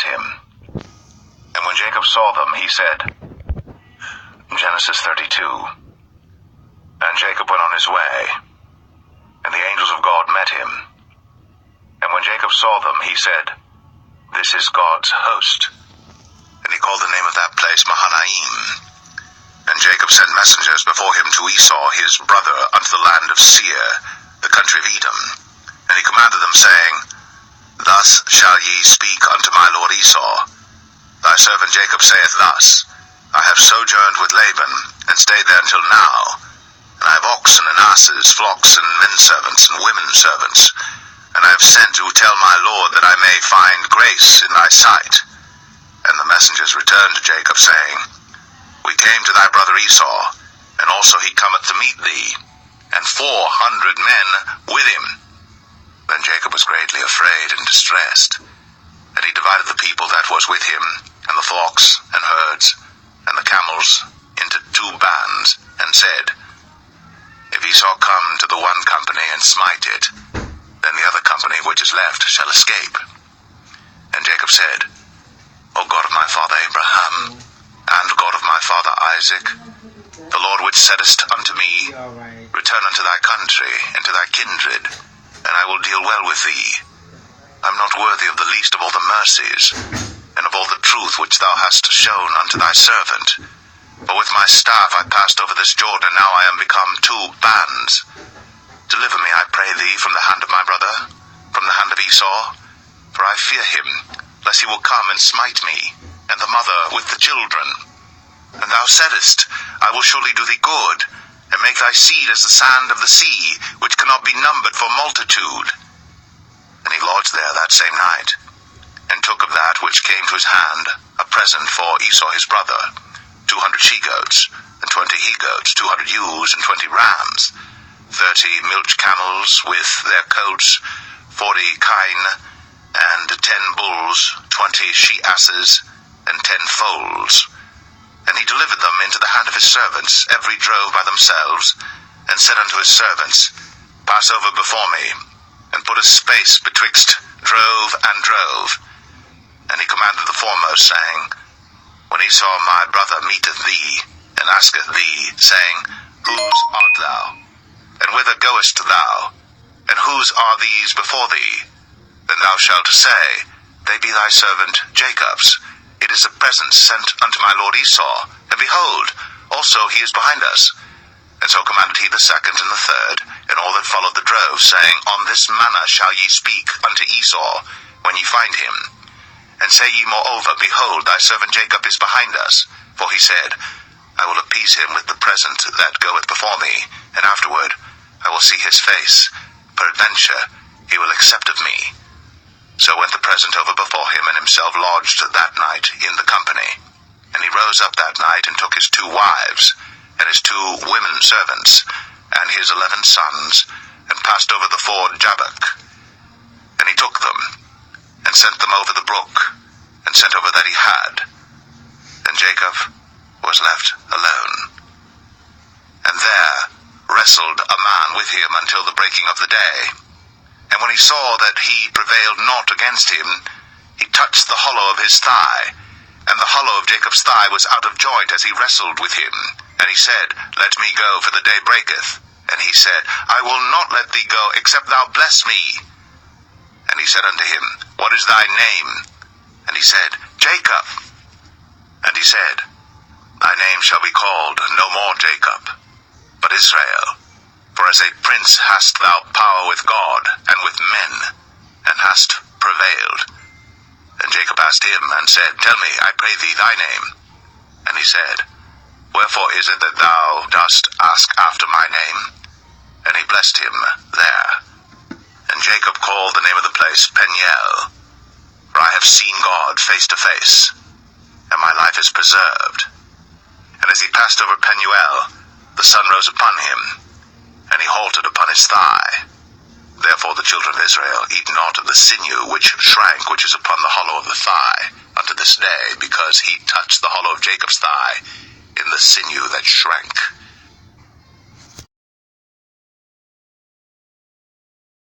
met him. And when Jacob saw them, he said, Genesis 32. And Jacob went on his way, and the angels of God met him. And when Jacob saw them, he said, This is God's host. And he called the name of that place Mahanaim. And Jacob sent messengers before him to Esau his brother unto the land of Seir, the country of Edom. And he commanded them, saying, Thus shall ye speak unto my lord Esau. Thy servant Jacob saith thus, I have sojourned with Laban, and stayed there until now. And I have oxen and asses, flocks and men servants and women servants. And I have sent to tell my lord that I may find grace in thy sight. And the messengers returned to Jacob, saying, We came to thy brother Esau, and also he cometh to meet thee, and 400 men with him. Then Jacob was greatly afraid and distressed. And he divided the people that was with him, and the flocks and herds, and the camels, into 2 bands, and said, If Esau come to the one company and smite it, then the other company which is left shall escape. And Jacob said, O God of my father Abraham, and God of my father Isaac, the Lord which saidest unto me, Return unto thy country, and to thy kindred, and I will deal well with thee. I am not worthy of the least of all the mercies, and of all the truth which thou hast shown unto thy servant. For with my staff I passed over this Jordan, now I am become 2 bands. Deliver me, I pray thee, from the hand of my brother, from the hand of Esau, for I fear him, lest he will come and smite me, and the mother with the children. And thou saidest, I will surely do thee good, and make thy seed as the sand of the sea, which cannot be numbered for multitude. And he lodged there that same night, and took of that which came to his hand a present for Esau his brother, 200 she-goats, and 20 he-goats, 200 ewes, and 20 rams, 30 milch camels with their coats, 40 kine, and 10 bulls, 20 she-asses, and 10 foals. And he delivered them into the hand of his servants, every drove by themselves, and said unto his servants, Pass over before me, and put a space betwixt drove and drove. And he commanded the foremost, saying, When Esau my brother meeteth thee, and asketh thee, saying, Whose art thou? And whither goest thou? And whose are these before thee? Then thou shalt say, They be thy servant Jacob's. It is a present sent unto my lord Esau, and behold, also he is behind us. And so commanded he the second and the third, and all that followed the drove, saying, On this manner shall ye speak unto Esau, when ye find him. And say ye moreover, Behold, thy servant Jacob is behind us. For he said, I will appease him with the present that goeth before me, and afterward I will see his face. Peradventure he will accept of me. So went the present over before him, and himself lodged that night in the company. And he rose up that night, and took his 2 wives, and his 2 women servants, and his 11 sons, and passed over the ford Jabbok. And he took them, and sent them over the brook, and sent over that he had. And Jacob was left alone. And there wrestled a man with him until the breaking of the day. And when he saw that he prevailed not against him, he touched the hollow of his thigh, and the hollow of Jacob's thigh was out of joint as he wrestled with him. And he said, Let me go, for the day breaketh. And he said, I will not let thee go, except thou bless me. And he said unto him, What is thy name? And he said, Jacob. And he said, Thy name shall be called no more Jacob, but Israel. For as a prince hast thou power with God and with men, and hast prevailed. And Jacob asked him, and said, Tell me, I pray thee, thy name. And he said, Wherefore is it that thou dost ask after my name? And he blessed him there. And Jacob called the name of the place Peniel, for I have seen God face to face, and my life is preserved. And as he passed over Penuel, the sun rose upon him, and he halted upon his thigh. Therefore the children of Israel eat not of the sinew which shrank, which is upon the hollow of the thigh, unto this day, because he touched the hollow of Jacob's thigh in the sinew that shrank.